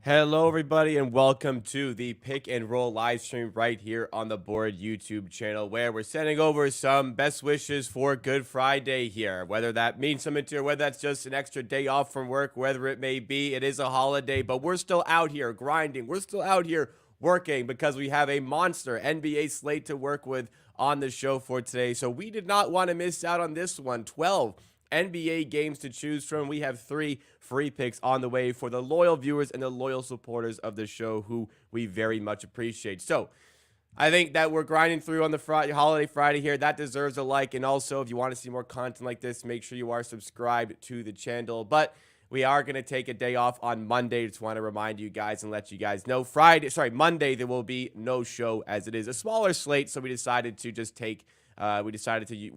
Hello, everybody, and welcome to the Pick and Roll live stream right here on the Board YouTube channel, where we're sending over some best wishes for Good Friday here. Whether that means something to you, whether that's just an extra day off from work, whether it may be, it is a holiday, but we're still out here grinding. We're still out here working because we have a monster NBA slate to work with on the show for today. So we did not want to miss out on this one. 12 NBA games to choose from. We have 3 free picks on the way for the loyal viewers and the loyal supporters of the show, who we very much appreciate. So I think that we're grinding through on the holiday Friday here. That deserves a like. And also, if you want to see more content like this, make sure you are subscribed to the channel. But we are going to take a day off on Monday. Just want to remind you guys and let you guys know Monday, there will be no show, as it is a smaller slate. So we decided to just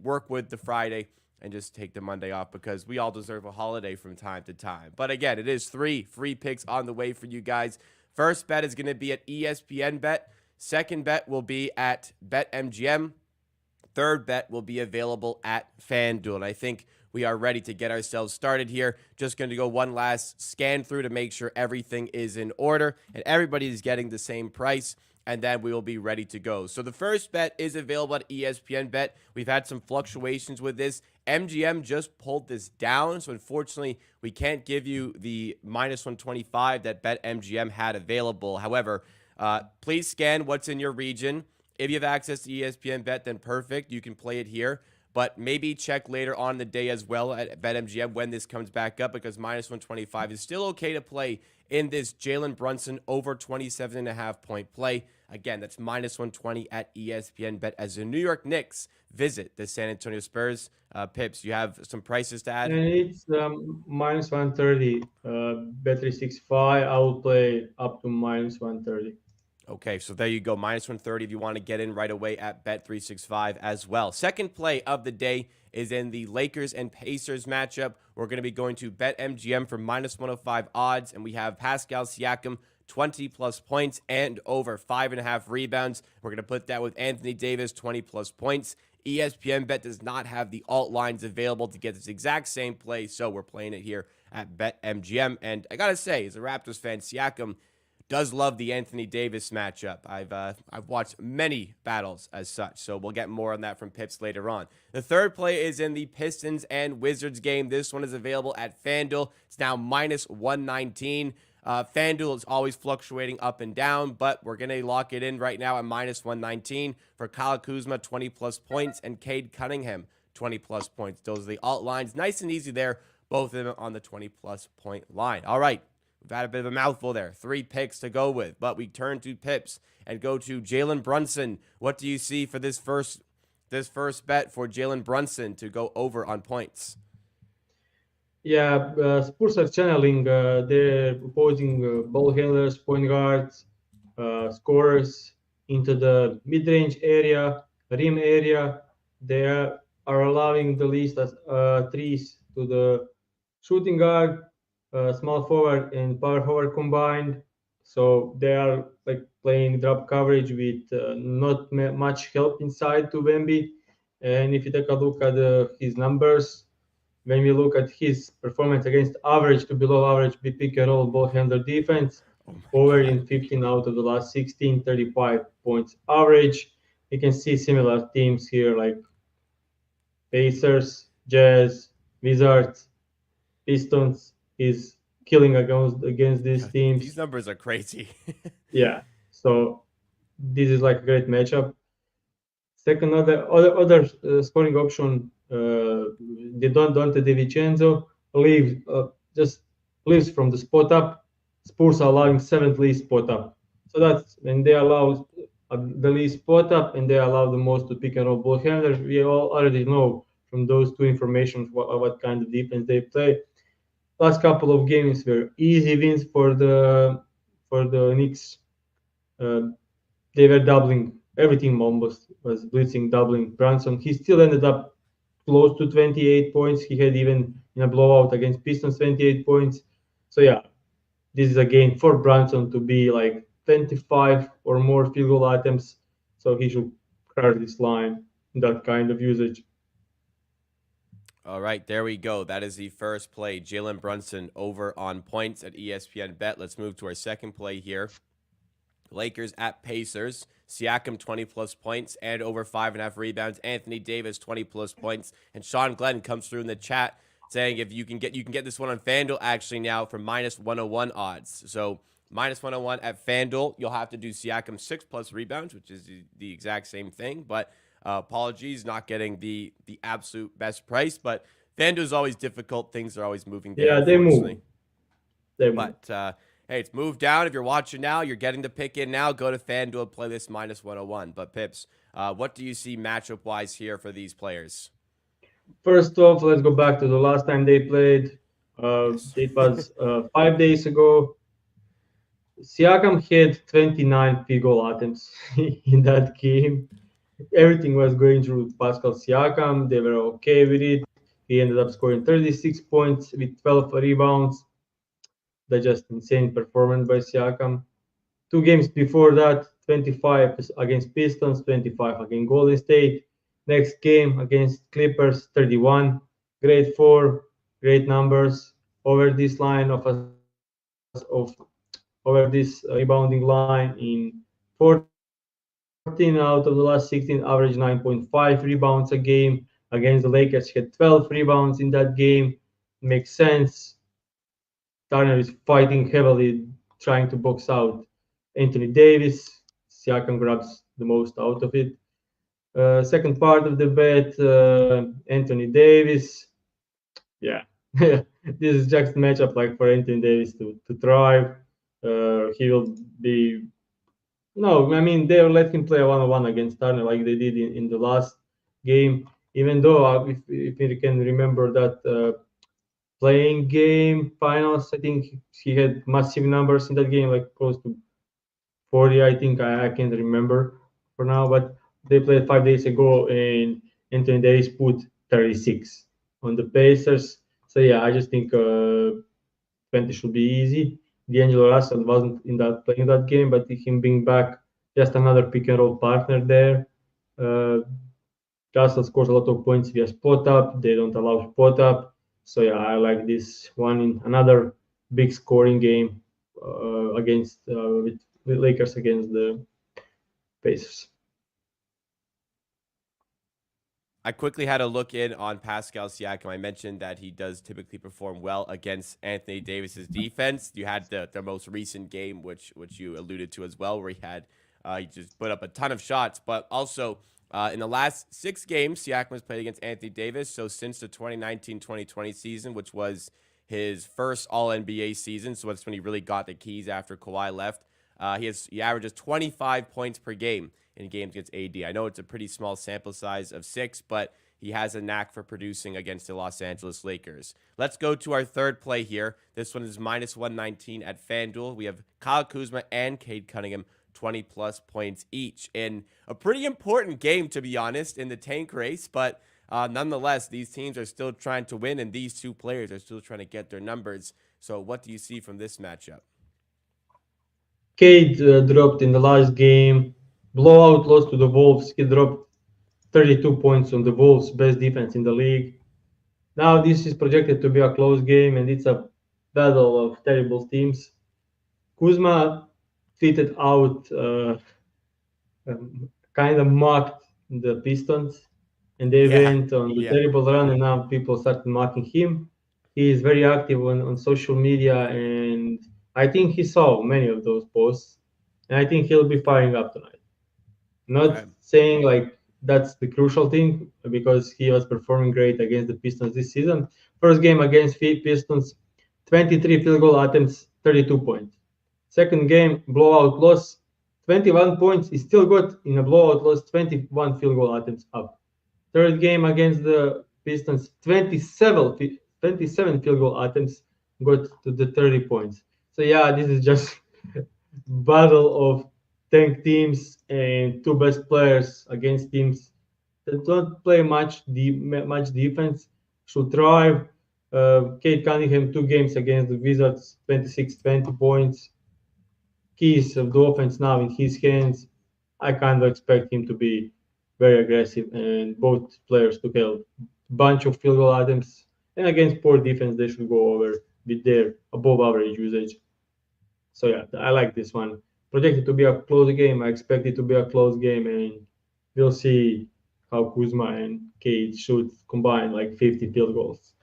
work with the Friday and just take the Monday off, because we all deserve a holiday from time to time. But again, it is 3 free picks on the way for you guys. First bet is going to be at ESPN Bet. Second bet will be at BetMGM. Third bet will be available at FanDuel. And I think we are ready to get ourselves started here. Just going to go one last scan through to make sure everything is in order and everybody is getting the same price, and then we will be ready to go. So the first bet is available at ESPN Bet. We've had some fluctuations with this. MGM just pulled this down, so unfortunately, we can't give you the minus 125 that BetMGM had available. However, please scan what's in your region. If you have access to ESPN Bet, then perfect. You can play it here. But maybe check later on in the day as well at BetMGM when this comes back up, because minus 125 is still okay to play in this Jalen Brunson over 27.5 point play. Again, that's minus 120 at ESPN Bet as the New York Knicks visit the San Antonio Spurs. Pips, you have some prices to add? And it's minus 130. Bet365, I will play up to minus 130. Okay, so there you go. Minus 130 if you want to get in right away at Bet365 as well. Second play of the day is in the Lakers and Pacers matchup. We're going to be going to BetMGM for minus 105 odds, and we have Pascal Siakam, 20-plus points and over 5.5 rebounds. We're going to put that with Anthony Davis, 20-plus points. ESPN Bet does not have the alt lines available to get this exact same play, so we're playing it here at BetMGM. And I got to say, as a Raptors fan, Siakam does love the Anthony Davis matchup. I've watched many battles as such, so we'll get more on that from Pips later on. The third play is in the Pistons and Wizards game. This one is available at FanDuel. It's now minus 119. FanDuel is always fluctuating up and down, but we're going to lock it in right now at minus 119 for Kyle Kuzma, 20-plus points, and Cade Cunningham, 20-plus points. Those are the alt lines. Nice and easy there, both of them on the 20-plus point line. All right. We've had a bit of a mouthful there. 3 picks to go with, but we turn to Pips and go to Jalen Brunson. What do you see for this first bet for Jalen Brunson to go over on points? Yeah, Spurs are channeling their opposing ball handlers, point guards, scorers into the mid-range area, rim area. They are allowing the least threes to the shooting guard, small forward, and power forward combined. So they are like playing drop coverage with not much help inside to Wemby. And if you take a look at his numbers, when we look at his performance against average to below average pick and roll ball handler defense, Oh my over God. in 15 out of the last 16, 35 points average. You can see similar teams here like Pacers, Jazz, Wizards, Pistons. Is killing against these These teams. numbers are crazy. Yeah, so this is like a great matchup. Second, other scoring option, they don't Dante DiVincenzo just leaves from the spot up. Spurs are allowing seventh least spot up, so that's when they allow the least spot up and they allow the most to pick and roll ball handlers. We all already know from those two information what kind of defense they play. Last couple of games were easy wins for the Knicks. Uh, they were doubling. Every team almost was blitzing, doubling Brunson. He still ended up close to 28 points. He had even in a blowout against Pistons 28 points. So yeah, this is a game for Brunson to be like 25 or more field goal attempts. So he should crash this line, that kind of usage. All right, there we go. That is the first play. Jalen Brunson over on points at ESPN Bet. Let's move to our second play here. Lakers at Pacers. Siakam 20 plus points and over 5.5 rebounds. Anthony Davis 20 plus points. And Sean Glenn comes through in the chat saying if you can get this one on FanDuel actually now for minus 101 odds. So minus 101 at FanDuel. You'll have to do Siakam 6 plus rebounds, which is the exact same thing. But apologies, not getting the absolute best price. But FanDuel is always difficult. Things are always moving there, Yeah, they unfortunately. move. They move. But hey, it's moved down. If you're watching now, you're getting the pick in now. Go to FanDuel and play this minus 101. But Pips, what do you see matchup wise here for these players? First off, let's go back to the last time they played. Yes. It was 5 days ago. Siakam had 29 field goal attempts in that game. Everything was going through Pascal Siakam. They were okay with it. He ended up scoring 36 points with 12 rebounds. That's just insane performance by Siakam. 2 games before that, 25 against Pistons, 25 against Golden State. Next game against Clippers, 31. Grade 4, great numbers over this line of over this rebounding line in 14 out of the last 16, average 9.5 rebounds a game. Against the Lakers, he had 12 rebounds in that game. Makes sense. Turner is fighting heavily, trying to box out Anthony Davis. Siakam grabs the most out of it. Second part of the bet, Anthony Davis. Yeah, this is just a matchup like for Anthony Davis to thrive. He will be. No, I mean they'll let him play a one-on-one against Turner like they did in the last game. Even though, if you can remember that playing game finals, I think he had massive numbers in that game, like close to 40. I think I can't remember for now, but they played 5 days ago, and Anthony Davis put 36 on the Pacers. So yeah, I just think 20 should be easy. D'Angelo Russell wasn't in that playing that game, but him being back, just another pick and roll partner there. Uh, Russell scores a lot of points via spot up. They don't allow spot up. So yeah, I like this one in another big scoring game against with Lakers against the Pacers. I quickly had a look in on Pascal Siakam. I mentioned that he does typically perform well against Anthony Davis's defense. You had the most recent game, which you alluded to as well, where he just put up a ton of shots. But also in the last 6 games, Siakam has played against Anthony Davis. So since the 2019-2020 season, which was his first All NBA season, so that's when he really got the keys after Kawhi left. He averages 25 points per game in games against AD. I know it's a pretty small sample size of 6, but he has a knack for producing against the Los Angeles Lakers. Let's go to our third play here. This one is minus 119 at FanDuel. We have Kyle Kuzma and Cade Cunningham, 20 plus points each in a pretty important game, to be honest, in the tank race. But nonetheless, these teams are still trying to win, and these two players are still trying to get their numbers. So what do you see from this matchup? Cade dropped in the last game. Blowout loss to the Wolves. He dropped 32 points on the Wolves, best defense in the league. Now this is projected to be a close game, and it's a battle of terrible teams. Kuzma tweeted out, kind of mocked the Pistons, and they Yeah, went on the yeah. terrible run, and now people started mocking him. He is very active on social media, and I think he saw many of those posts, and I think he'll be firing up tonight. Not Okay. saying like that's the crucial thing because he was performing great against the Pistons this season. First game against Pistons, 23 field goal attempts, 32 points. Second game, blowout loss, 21 points. He still got in a blowout loss, 21 field goal attempts up. Third game against the Pistons, 27 field goal attempts, got to the 30 points. So yeah, this is just battle of tank teams and two best players against teams that don't play much defense. Should thrive. Kate Cunningham 2 games against the Wizards, 26-20 points. Keys of the offense now in his hands. I kind of expect him to be very aggressive and both players to help. bunch of field goal attempts. And against poor defense, they should go over with their above average usage. So yeah, I like this one. Projected to be a close game. I expect it to be a close game, and we'll see how Kuzma and Cade should combine like 50 field goals.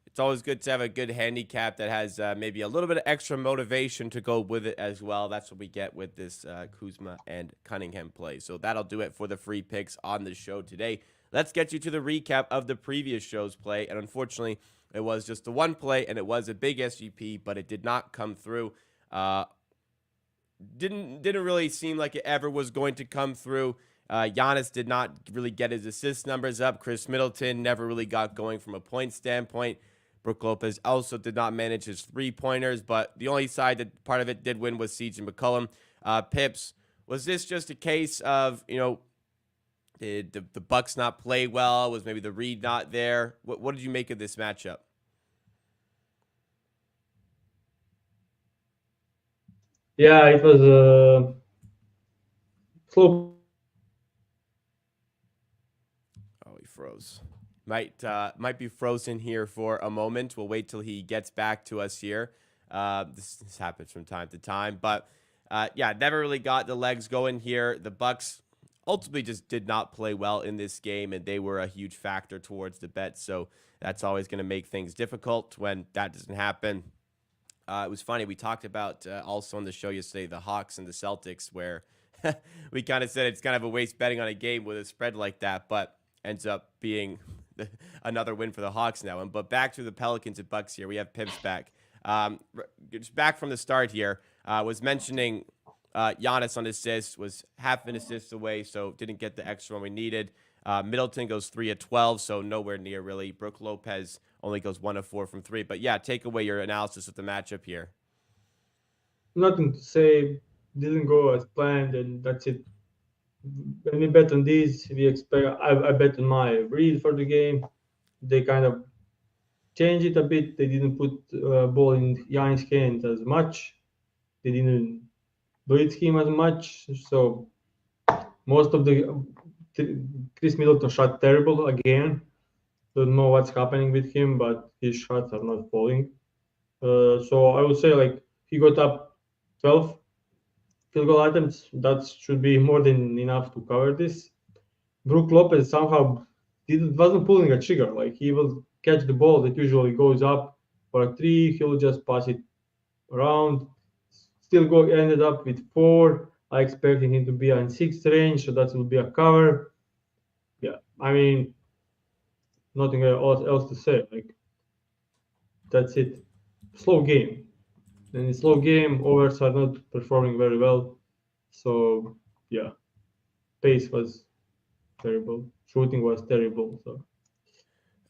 It's always good to have a good handicap that has maybe a little bit of extra motivation to go with it as well. That's what we get with this Kuzma and Cunningham play. So that'll do it for the free picks on the show today. Let's get you to the recap of the previous show's play. And unfortunately, it was just the one play, and it was a big SGP, but it did not come through. Didn't really seem like it ever was going to come through. Giannis did not really get his assist numbers up. Chris Middleton never really got going from a point standpoint. Brook Lopez also did not manage his three-pointers, but the only side that part of it did win was Siege and McCollum. Pips, was this just a case of, did the Bucks not play well? Was maybe the read not there? What did you make of this matchup? Yeah, it was a slow. Oh, he froze. Might be frozen here for a moment. We'll wait till he gets back to us here. This happens from time to time, but yeah, never really got the legs going here. The Bucks ultimately just did not play well in this game, and they were a huge factor towards the bet. So that's always going to make things difficult when that doesn't happen. It was funny. We talked about also on the show yesterday the Hawks and the Celtics, where we kind of said it's kind of a waste betting on a game with a spread like that, but ends up being another win for the Hawks now. But back to the Pelicans and Bucks here. We have Pips back. Just back from the start here. Was mentioning Giannis on assists, was half an assist away, so didn't get the extra one we needed. Middleton goes 3 of 12, so nowhere near really. Brook Lopez only goes 1 of 4 from 3. But yeah, take away your analysis of the matchup here. Nothing to say. Didn't go as planned, and that's it. When we bet on these, we expect. I bet on my read for the game. They kind of changed it a bit. They didn't put ball in Giannis' hands as much. They didn't blitz him as much. So most of the Chris Middleton shot terrible again. Don't know what's happening with him, but his shots are not falling. So I would say like he got up 12 field goal attempts. That should be more than enough to cover this. Brook Lopez somehow wasn't pulling a trigger. Like he will catch the ball that usually goes up for a three. He'll just pass it around. Still ended up with 4. I expected him to be in 6th range, so that will be a cover. Yeah, I mean nothing else to say. Like that's it. Slow game. And in slow game, overs are not performing very well. So yeah, pace was terrible. Shooting was terrible. So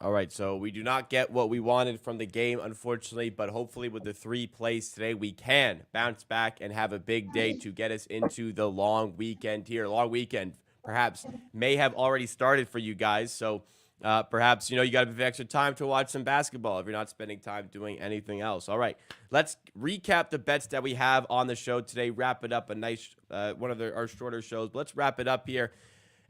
All right, so we do not get what we wanted from the game, unfortunately, but hopefully with the 3 plays today, we can bounce back and have a big day to get us into the long weekend here. Long weekend perhaps may have already started for you guys, so perhaps, you got a bit of extra time to watch some basketball if you're not spending time doing anything else. All right, let's recap the bets that we have on the show today, wrap it up, a nice one of our shorter shows, but let's wrap it up here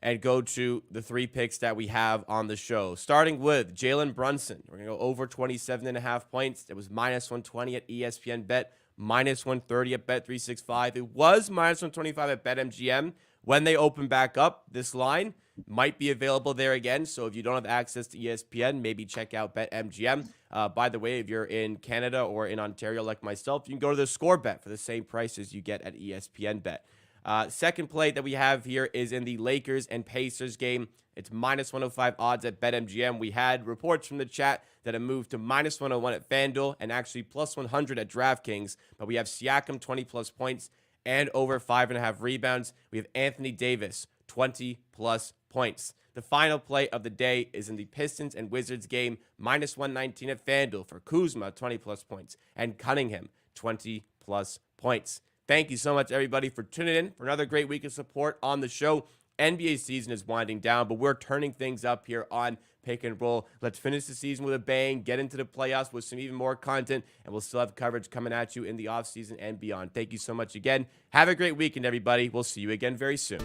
and go to the 3 picks that we have on the show. Starting with Jalen Brunson. We're going to go over 27.5 points. It was minus 120 at ESPN Bet, minus 130 at Bet365. It was minus 125 at BetMGM. When they open back up, this line might be available there again. So if you don't have access to ESPN, maybe check out BetMGM. By the way, if you're in Canada or in Ontario like myself, you can go to the Score Bet for the same price as you get at ESPN Bet. Second play that we have here is in the Lakers and Pacers game. It's minus 105 odds at BetMGM. We had reports from the chat that it moved to minus 101 at FanDuel and actually plus 100 at DraftKings. But we have Siakam 20 plus points and over 5.5 rebounds. We have Anthony Davis 20 plus points. The final play of the day is in the Pistons and Wizards game, minus 119 at FanDuel for Kuzma 20 plus points and Cunningham 20 plus points. Thank you so much, everybody, for tuning in for another great week of support on the show. NBA season is winding down, but we're turning things up here on Pick and Roll. Let's finish the season with a bang, get into the playoffs with some even more content, and we'll still have coverage coming at you in the offseason and beyond. Thank you so much again. Have a great weekend, everybody. We'll see you again very soon.